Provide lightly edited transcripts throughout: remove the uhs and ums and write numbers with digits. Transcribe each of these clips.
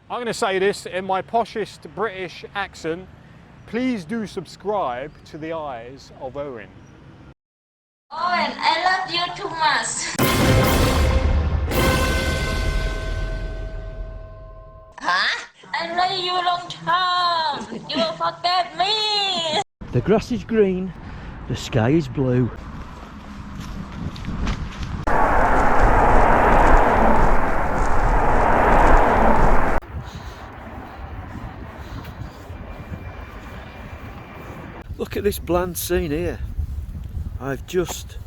I'm going to say this in my poshest British accent. Please do subscribe to the eyes of Owen. Owen, I love you too much. Huh? I love you long time. You will forget me. The grass is green, the sky is blue. Look at this bland scene here. I've just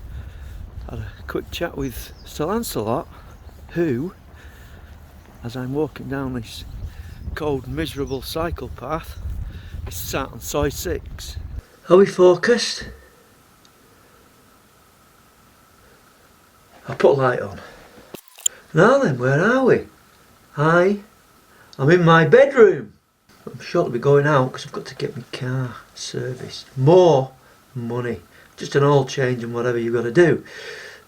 had a quick chat with Sir Lancelot, who, as I'm walking down this cold, miserable cycle path, is sat on side 6. Are we focused? I'll put a light on. Now then, where are we? I'm in my bedroom. I'm sure to be going out because I've got to get my car serviced. More money. Just an oil change and whatever you've got to do.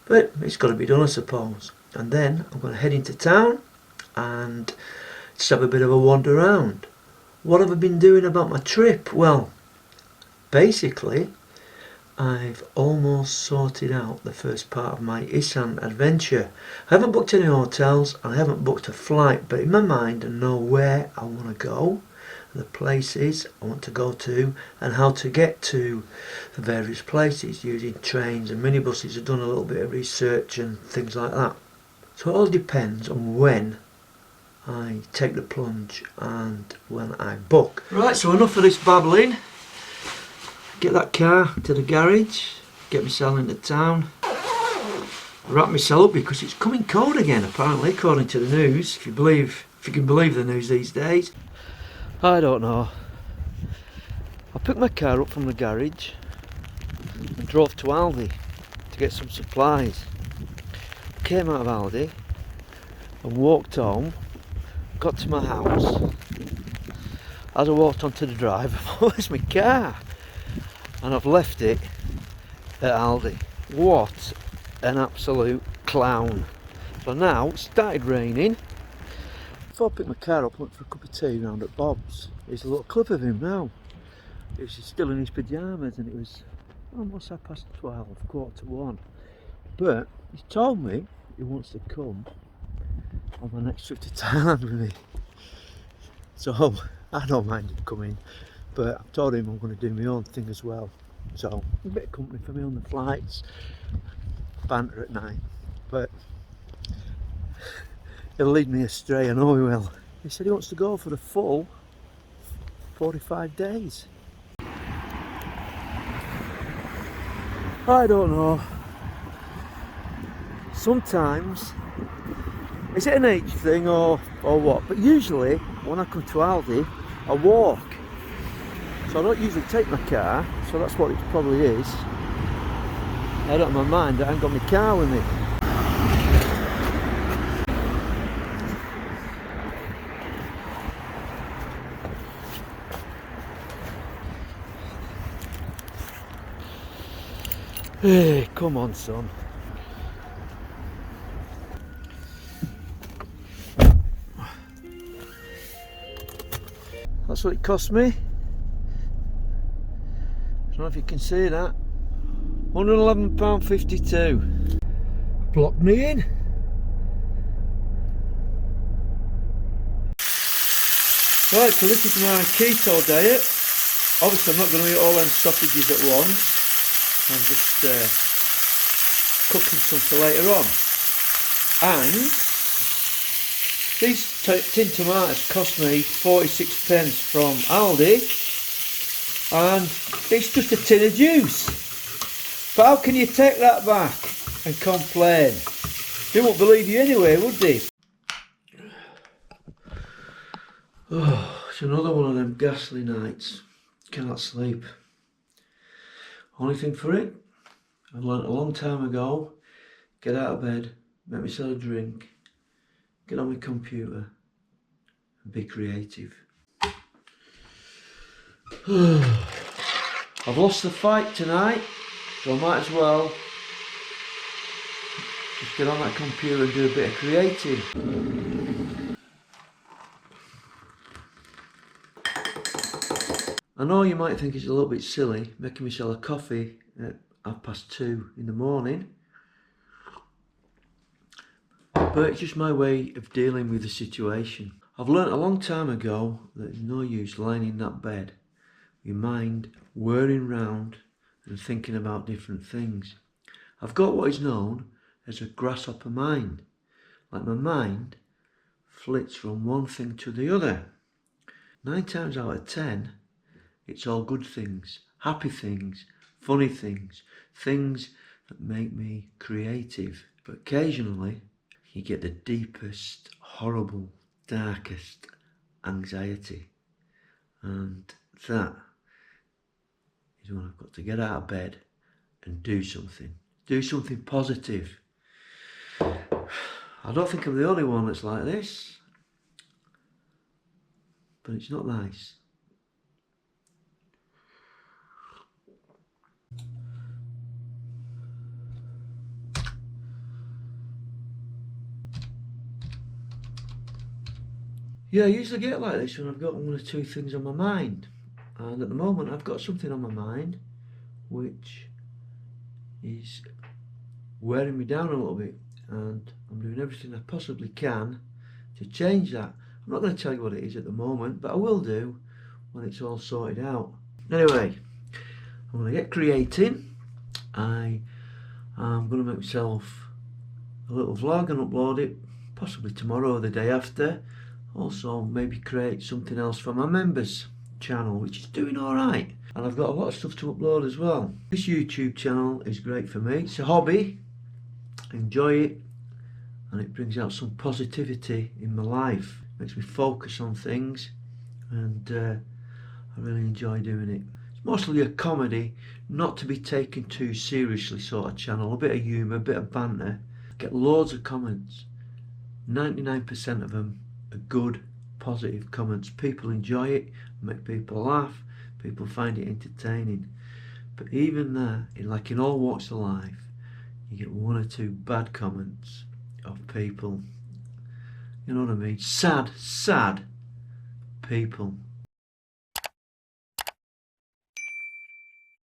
But it's got to be done, I suppose. And then I'm going to head into town and just have a bit of a wander around. What have I been doing about my trip? Well, basically, I've almost sorted out the first part of my Isan adventure. I haven't booked any hotels, and I haven't booked a flight, but in my mind I know where I want to go, the places I want to go to, and how to get to the various places using trains and minibuses. I've done a little bit of research and things like that. So it all depends on when I take the plunge and when I book. Right, so enough of this babbling. Get that car to the garage, get myself into town, wrap myself up because it's coming cold again apparently, according to the news, if you can believe the news these days. I don't know. I picked my car up from the garage and drove to Aldi to get some supplies. Came out of Aldi and walked home, got to my house. As I walked onto the drive, where's my car? And I've left it at Aldi. What an absolute clown. So now it started raining. Before I picked my car up, I went for a cup of tea round at Bob's. There's a little clip of him now. He was still in his pyjamas and it was almost 12:30, 1:45. But he's told me he wants to come on my next trip to Thailand with me. So I don't mind him coming. But I've told him I'm going to do my own thing as well. So a bit of company for me on the flights, banter at night. But he'll lead me astray, I know he will. He said he wants to go for the full 45 days. I don't know. Sometimes, is it an age thing or what? But usually when I come to Aldi, I walk. So I don't usually take my car, so that's what it probably is. I don't have my mind that I ain't got my car with me. Hey, come on, son. That's what it cost me. I don't know if you can see that. £111.52. Blocked me in. Right, so this is my keto diet. Obviously I'm not going to eat all them sausages at once. I'm just cooking some for later on. And these tin tomatoes cost me 46p from Aldi. And it's just a tin of juice. But how can you take that back and complain? They won't believe you anyway, would they? Oh, it's another one of them ghastly nights. Cannot sleep. Only thing for it, I learnt a long time ago, get out of bed, make myself a drink, get on my computer and be creative. I've lost the fight tonight, so I might as well just get on that computer and do a bit of creative. I know you might think it's a little bit silly making myself a coffee at 2:30 in the morning, but it's just my way of dealing with the situation. I've learnt a long time ago that there's no use lying in that bed, your mind whirring round and thinking about different things. I've got what is known as a grasshopper mind. Like my mind flits from one thing to the other. 9 times out of 10, it's all good things, happy things, funny things, things that make me creative. But occasionally, you get the deepest, horrible, darkest anxiety. And that is when I've got to get out of bed and do something. Do something positive. I don't think I'm the only one that's like this, but it's not nice. Yeah, I usually get like this when I've got 1 or 2 things on my mind. And at the moment I've got something on my mind which is wearing me down a little bit, and I'm doing everything I possibly can to change that. I'm not going to tell you what it is at the moment, but I will do when it's all sorted out. Anyway, I'm going to get creating. I am going to make myself a little vlog and upload it possibly tomorrow or the day after. Also maybe create something else for my members channel, which is doing alright, and I've got a lot of stuff to upload as well. This YouTube channel is great for me. It's a hobby, I enjoy it, and it brings out some positivity in my life, makes me focus on things, and I really enjoy doing it. It's mostly a comedy, not to be taken too seriously sort of channel, a bit of humour, a bit of banter. I get loads of comments, 99% of them are good, positive comments. People enjoy it, make people laugh, people find it entertaining. But even there, in all walks of life, you get 1 or 2 bad comments of people, you know what I mean, sad people.